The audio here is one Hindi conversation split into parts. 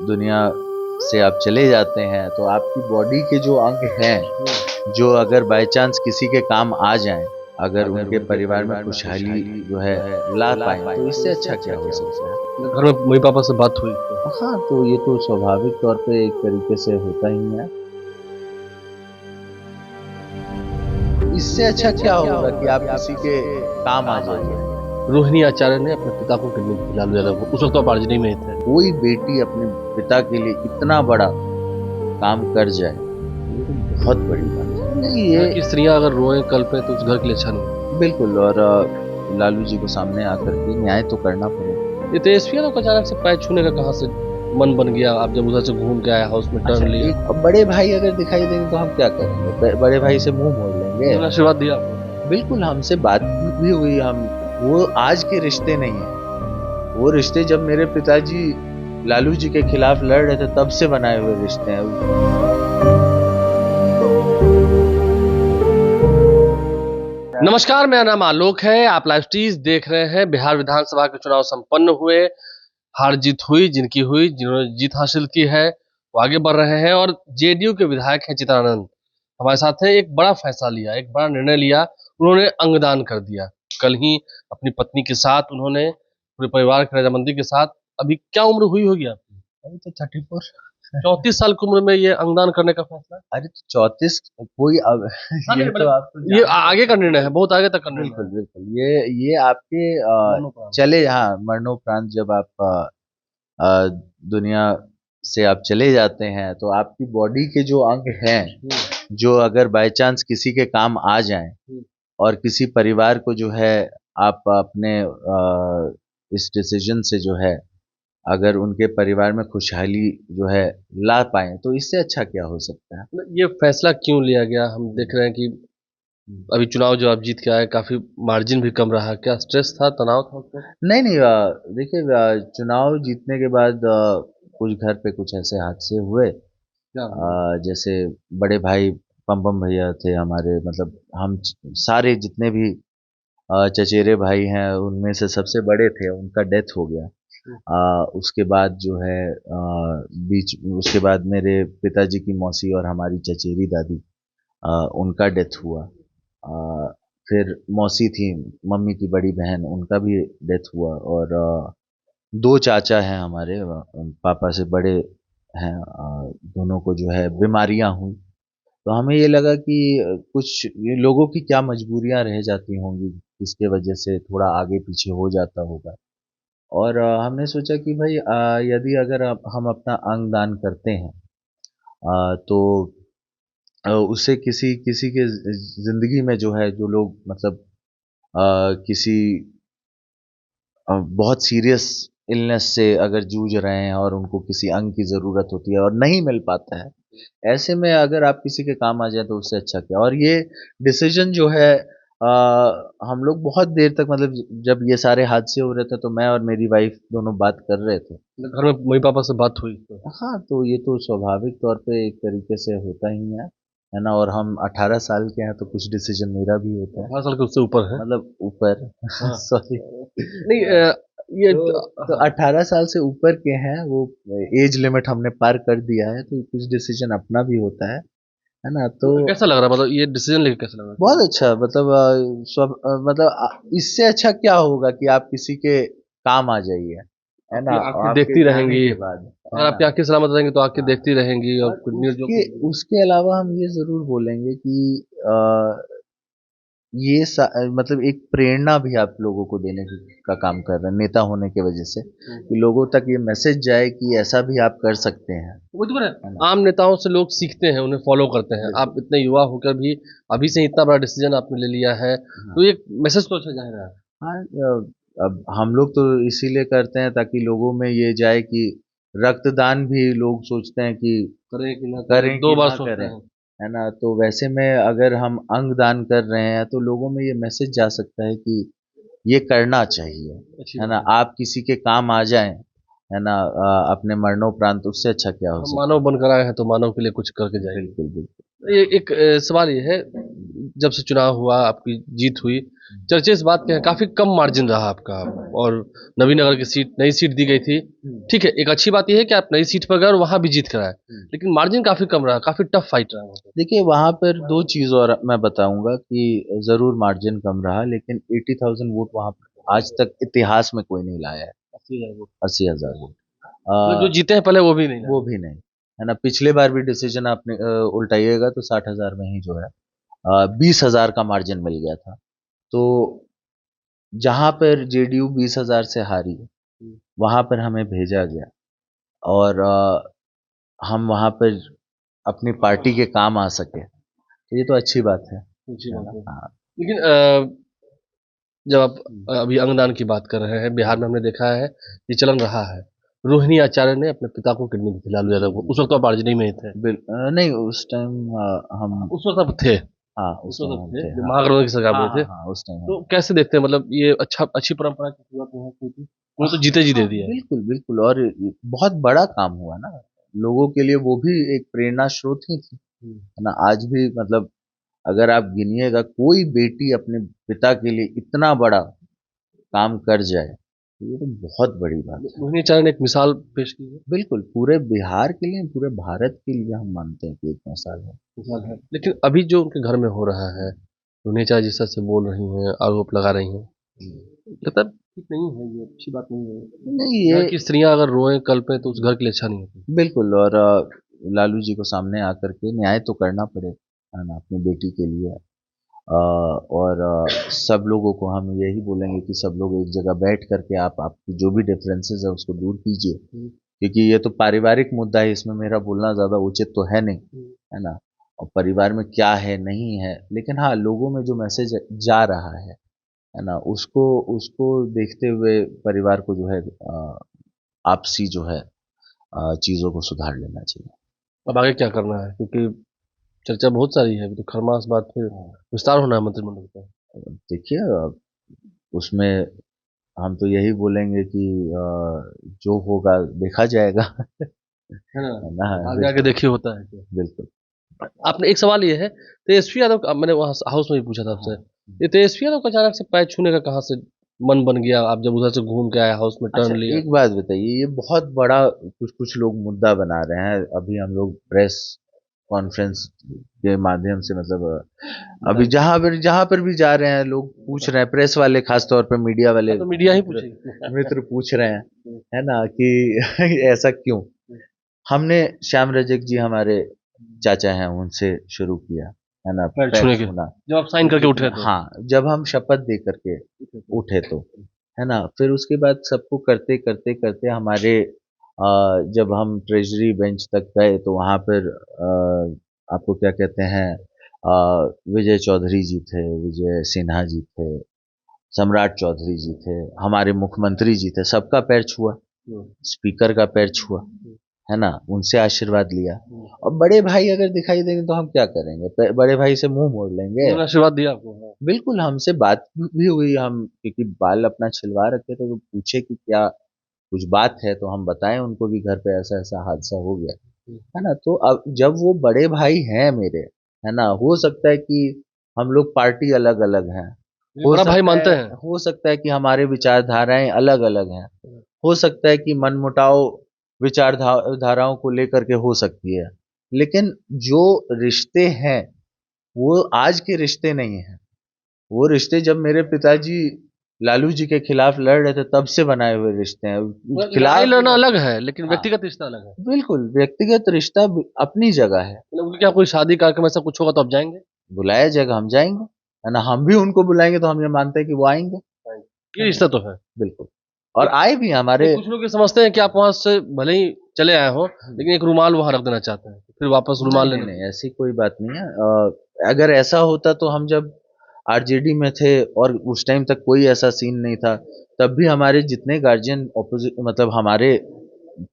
दुनिया से आप चले जाते हैं तो आपकी बॉडी के जो अंग हैं जो अगर बाय चांस किसी के काम आ जाएं, अगर उनके परिवार में खुशहाली जो है ला पाए, तो इससे अच्छा क्या हो सकता है। घर में मम्मी पापा से बात हुई? हाँ, तो ये तो स्वाभाविक तौर पे एक तरीके से होता ही है। इससे अच्छा क्या होगा कि आप किसी के काम आ जाइए। रोहिणी आचार्य ने अपने पिता को किडनी दी, लालू यादव को। उस वक्त आप आरजेडी में थे। कोई बेटी अपने पिता के लिए इतना बड़ा काम कर जाए, ये तो बहुत बड़ी बात है। नहीं, घर की स्त्रियां अगर रोए कल पे तो उस घर के लिए अच्छा नहीं। बिल्कुल, और लालू जी को सामने आकर के न्याय तो करना पड़ेगा। ये तेजस्वी यादव को अचानक से पैर छूने का कहाँ से मन बन गया? आप जब उधर से घूम के आए, हाउस में टर्न लिया, एक बड़े भाई अगर दिखाई देंगे तो हम क्या करेंगे? बड़े भाई से मुंह मोड़ लेंगे? उन्होंने आशीर्वाद दिया आपको? बिल्कुल, हमसे बात भी हुई। हम वो आज के रिश्ते नहीं है, वो रिश्ते जब मेरे पिताजी लालू जी के खिलाफ लड़ रहे थे तब से बनाए हुए रिश्ते हैं। नमस्कार, मेरा नाम आलोक है। आप लाइव स्ट्रीज देख रहे हैं। बिहार विधानसभा के चुनाव संपन्न हुए, हार जीत हुई, जिनकी हुई, जिन्होंने जीत हासिल की है वो आगे बढ़ रहे हैं। और जेडीयू के विधायक हैं चित्रानंद, हमारे साथ हैं। एक बड़ा फैसला लिया, एक बड़ा निर्णय लिया, उन्होंने अंगदान कर दिया। कल ही अपनी पत्नी के साथ, उन्होंने पूरे परिवार की रजामंदी के साथ। अभी क्या उम्र हुई होगी आपकी? अभी तो 34। 34 साल की उम्र में ये अंगदान करने का फैसला? अरे तो 34 कोई अब ये तो आप ये आगे का निर्णय है, बहुत आगे तक का निर्णय बिल्कुल बिल्कुल, ये आपके चले, हाँ, मरणोपरांत जब आप दुनिया से आप चले जाते हैं तो आपकी बॉडी के जो अंग हैं जो अगर बाय चांस किसी के काम आ जाएं और किसी परिवार को जो है आप अपने इस डिसीजन से जो है अगर उनके परिवार में खुशहाली जो है ला पाए, तो इससे अच्छा क्या हो सकता है। ये फैसला क्यों लिया गया? हम देख रहे हैं कि अभी चुनाव जो आप जीत के आए, काफी मार्जिन भी कम रहा। क्या स्ट्रेस था, तनाव था उसमें? नहीं नहीं, देखिए, चुनाव जीतने के बाद कुछ घर पे कुछ ऐसे हादसे हुए, जैसे बड़े भाई पम पम भैया थे हमारे, मतलब हम सारे जितने भी चचेरे भाई हैं उनमें से सबसे बड़े थे, उनका डेथ हो गया। उसके बाद जो है उसके बाद मेरे पिताजी की मौसी और हमारी चचेरी दादी, उनका डेथ हुआ। फिर मौसी थी, मम्मी की बड़ी बहन, उनका भी डेथ हुआ। और दो चाचा हैं हमारे, पापा से बड़े हैं, दोनों को जो है बीमारियां हुई। तो हमें ये लगा कि कुछ ये लोगों की क्या मजबूरियां रह जाती होंगी, इसके वजह से थोड़ा आगे पीछे हो जाता होगा। और हमने सोचा कि भाई यदि अगर हम अपना अंग दान करते हैं तो उससे किसी किसी के जिंदगी में जो है, जो लोग मतलब किसी बहुत सीरियस इलनेस से अगर जूझ रहे हैं और उनको किसी अंग की ज़रूरत होती है और नहीं मिल पाता है, ऐसे में अगर आप किसी के काम आ जाए तो उससे अच्छा क्या। और ये डिसीजन जो है हम लोग बहुत देर तक, मतलब जब ये सारे हादसे हो रहे थे तो मैं और मेरी वाइफ दोनों बात कर रहे थे। घर में मम्मी पापा से बात हुई? हाँ, तो ये तो स्वाभाविक तौर पे एक तरीके से होता ही है ना। और हम 18 साल के हैं तो कुछ डिसीजन मेरा भी होता है, 18 साल के उससे ऊपर है? मतलब ऊपर हाँ। सॉरी, नहीं, ये तो 18 साल से ऊपर के हैं, वो एज लिमिट हमने पार कर दिया है, तो कुछ डिसीजन अपना भी होता है ना। तो कैसा लग रहा, मतलब ये डिसीजन लेके कैसा लग रहा? बहुत अच्छा, मतलब इससे अच्छा क्या होगा कि आप किसी के काम आ जाइए, है ना। आंखें आपके देखती जाने रहेंगी, के बाद, और है आपकी ना। आंखें सलामत रहेंगी तो आंखें हाँ। देखती रहेंगी। और और कुछ न्यूज़ उसके अलावा हम ये जरूर बोलेंगे कि मतलब एक प्रेरणा भी आप लोगों को देने का काम कर रहे हैं नेता होने की वजह से, कि लोगों तक ये मैसेज जाए कि ऐसा भी आप कर सकते हैं। वो तो है, आम नेताओं से लोग सीखते हैं, उन्हें फॉलो करते हैं। आप इतने युवा होकर भी अभी से इतना बड़ा डिसीजन आपने ले लिया है, तो ये मैसेज तो अच्छा जा रहा है। हाँ, अब हम लोग तो इसीलिए करते हैं ताकि लोगों में ये जाए कि रक्तदान भी लोग सोचते हैं कि करें कि ना करें दो कि बार ना सोचते करें, हैं। है ना। तो वैसे में अगर हम अंग दान कर रहे हैं तो लोगों में ये मैसेज जा सकता है कि ये करना चाहिए, है ना। आप किसी के काम आ जाएं, है ना, अपने मरणोपरांत, उससे अच्छा क्या हो हम सकता मानव बनकर आए हैं तो मानव के लिए कुछ करके है। जाएंगे। बिल्कुल बिल्कुल। ये एक सवाल ये है, जब से चुनाव हुआ, आपकी जीत हुई, चर्चे इस बात के हैं, काफी कम मार्जिन रहा आपका, और नवीनगर की सीट, नई सीट दी गई थी। ठीक है, एक अच्छी बात यह है कि आप नई सीट पर गए और वहां भी जीत कर आए, लेकिन मार्जिन काफी कम रहा, काफी टफ फाइट रहा वहाँ पे। देखिए वहां पर दो चीज और मैं बताऊंगा कि जरूर मार्जिन कम रहा, लेकिन 80,000 वोट वहां पर आज तक इतिहास में कोई नहीं लाया है। 80,000 वोट मतलब जो जीते हैं पहले वो भी नहीं वो भी नहीं, है ना। पिछले बार भी डिसीजन आपने उल्टाइएगा तो 60,000 में ही जो है 20,000 का मार्जिन मिल गया था। तो जहां पर जेडीयू 20,000 से हारी, वहां पर हमें भेजा गया और हम वहां पर अपनी पार्टी के काम आ सके, तो ये तो अच्छी बात है। अच्छी बात है। हाँ। लेकिन जब आप अभी अंगदान की बात कर रहे हैं, बिहार में हमने देखा है ये चलन रहा है, रोहिणी आचार्य ने अपने पिता को किडनी दी थी, लालू यादव को। उस वक्त तो आप आरजेडी में ही थे। नहीं उस टाइम हम, उस वक्त आप थे, हाँ उस उस वक्त टाइम आप हम थे थे, जब हाँ महागठबंधन की सरकार हाँ में थे। हाँ हाँ, उस टाइम हम। तो कैसे देखते हैं, मतलब ये अच्छी परंपरा की शुरुआत वहाँ हुई थी, वो तो जीते जी दे दिया है। बिल्कुल बिल्कुल, और बहुत बड़ा काम हुआ ना लोगों के लिए, वो भी एक प्रेरणा स्रोत ही थी, है ना। आज भी मतलब अगर आप गिनिएगा कोई बेटी अपने पिता के लिए इतना बड़ा काम कर जाए तो ये तो बहुत बड़ी बात है। रोहिणी आचार्य ने एक मिसाल पेश की है। बिल्कुल, पूरे बिहार के लिए, पूरे भारत के लिए हम मानते हैं कि एक मिसाल है। मिसाल है। लेकिन अभी जो उनके घर में हो रहा है, रोहिणी आचार्य जिस तरह से बोल रही हैं, आरोप लगा रही हैं, लगता है ठीक नहीं है, ये अच्छी बात नहीं है। नहीं घर ये की स्त्रियां अगर रोएं कल पे तो उस घर के लिए अच्छा नहीं होता। बिल्कुल, और लालू जी को सामने आकर के न्याय तो करना पड़ेगा, है ना, अपनी बेटी के लिए। और सब लोगों को हम यही बोलेंगे कि सब लोग एक जगह बैठ करके आप आपकी जो भी डिफरेंसेस है उसको दूर कीजिए, क्योंकि ये तो पारिवारिक मुद्दा है, इसमें मेरा बोलना ज़्यादा उचित तो है नहीं, है ना। और परिवार में क्या है नहीं है, लेकिन हाँ लोगों में जो मैसेज जा रहा है ना, उसको उसको देखते हुए परिवार को जो है आपसी जो है चीज़ों को सुधार लेना चाहिए। अब आगे क्या करना है, क्योंकि चर्चा बहुत सारी है, अभी तो खरमास बात फिर विस्तार होना है मंत्रिमंडल का। देखिए उसमें हम तो यही बोलेंगे कि जो होगा देखा जाएगा। है ना, है ना, आगे आगे देखिए होता है क्या। बिल्कुल। आपने एक सवाल ये है, तेजस्वी यादव का मैंने वहाँ हाउस में भी पूछा था आपसे, ये तेजस्वी यादव का अचानक से पैर छूने का कहाँ से मन बन गया, आप जब उधर से घूम के आए हाउस में अच्छा टर्न लिया। एक बात बताइए, ये बहुत बड़ा कुछ कुछ लोग मुद्दा बना रहे हैं, अभी हम लोग प्रेस कॉन्फ्रेंस के माध्यम से मतलब अभी जहां पर भी जा रहे हैं लोग पूछ रहे हैं, प्रेस वाले खास तौर पर मीडिया वाले तो मीडिया ही मित्र पूछेगी। मित्र पूछ रहे हैं, है ना, कि ऐसा क्यों। हमने श्याम रजक जी हमारे चाचा हैं, उनसे शुरू किया, है ना, पैर पैर छूने के, छूना। जब आप साइन करके उठे तो। हाँ, जब हम शपथ दे करके उठे तो, है ना, फिर उसके बाद सबको करते करते करते हमारे जब हम ट्रेजरी बेंच तक गए तो वहाँ पर आपको क्या कहते हैं, विजय चौधरी जी थे, विजय सिन्हा जी थे, सम्राट चौधरी जी थे, हमारे मुख्यमंत्री जी थे, सबका पैर छुआ, स्पीकर का पैर छुआ, है ना, उनसे आशीर्वाद लिया। और बड़े भाई अगर दिखाई देंगे तो हम क्या करेंगे, बड़े भाई से मुंह मोड़ लेंगे। उन्होंने आशीर्वाद दिया आपको। हाँ। बिल्कुल, हमसे बात भी हुई, हम क्योंकि बाल अपना छिलवा रखे थे तो पूछे कि क्या कुछ बात है, तो हम बताएं उनको कि घर पे ऐसा ऐसा हादसा हो गया, है ना। तो अब जब वो बड़े भाई हैं मेरे, है ना, हो सकता है कि हम लोग पार्टी अलग अलग हैं, बड़ा भाई मानते हैं। हो सकता है कि हमारे विचारधाराएं अलग अलग हैं, हो सकता है कि मनमुटाव विचारधाराओं को लेकर के हो सकती है, लेकिन जो रिश्ते हैं वो आज के रिश्ते नहीं हैं। वो रिश्ते जब मेरे पिताजी लालू जी के खिलाफ लड़ रहे थे तब से बनाए हुए रिश्ते हैं। लड़ाई खिलाफ भी लड़ना लड़, अलग है, लेकिन हाँ व्यक्तिगत रिश्ता अलग है। बिल्कुल, व्यक्तिगत रिश्ता अपनी जगह है। मतलब उनके क्या कोई शादी कार्यक्रम ऐसा कुछ होगा तो आप जाएंगे। बुलाया जाएगा हम जाएंगे, है ना, हम भी उनको बुलाएंगे तो हम ये मानते हैं कि वो आएंगे, ये है ना, रिश्ता तो है। बिल्कुल। और आए भी नहीं, हमारे। कुछ लोग ये समझते हैं कि आप वहां से भले ही चले आए हो, लेकिन एक रुमाल वहां रख देना चाहते हैं, फिर वापस नहीं रुमाल नहीं लेने। नहीं, ऐसी कोई बात नहीं है। अगर ऐसा होता तो हम जब आरजेडी में थे और उस टाइम तक कोई ऐसा सीन नहीं था, तब भी हमारे जितने गार्जियन ऑपोजिट मतलब हमारे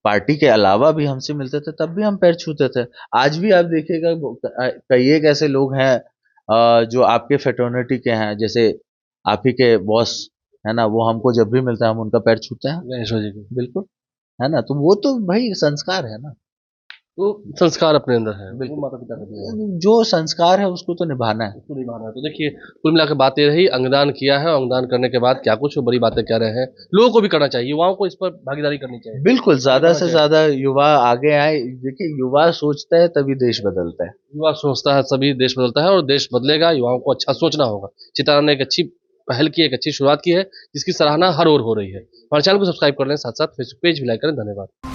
पार्टी के अलावा भी हमसे मिलते थे तब भी हम पैर छूते थे। आज भी आप देखिएगा कई एक ऐसे लोग हैं जो आपके फेटर्निटी के हैं, जैसे आप ही के बॉस, है ना, वो हमको जब भी मिलता है हम उनका पैर छूते हैं। गणेश जी की। बिल्कुल, है ना, तो वो तो भाई संस्कार है ना। तो संस्कार अपने अंदर है, बिल्कुल माता पिता का दिया है, जो संस्कार है उसको तो निभाना है। उसको निभाना है। तो देखिए कुल मिलाकर बात ये रही, अंगदान किया है और अंगदान करने के बाद क्या कुछ वो बड़ी बातें कह रहे हैं। लोगों को भी करना चाहिए, युवाओं को इस पर भागीदारी करनी चाहिए। बिल्कुल, ज्यादा करना से चाहिए। ज्यादा युवा आगे आए। देखिए, युवा सोचता है तभी देश बदलता है। युवा सोचता है सभी देश बदलता है, और देश बदलेगा, युवाओं को अच्छा सोचना होगा। चित्रा ने एक अच्छी पहल की, एक अच्छी शुरुआत की है, जिसकी सराहना हर ओर हो रही है। हमारे चैनल को सब्सक्राइब कर लें, साथ साथ फेसबुक पेज भी लाइक करें। धन्यवाद।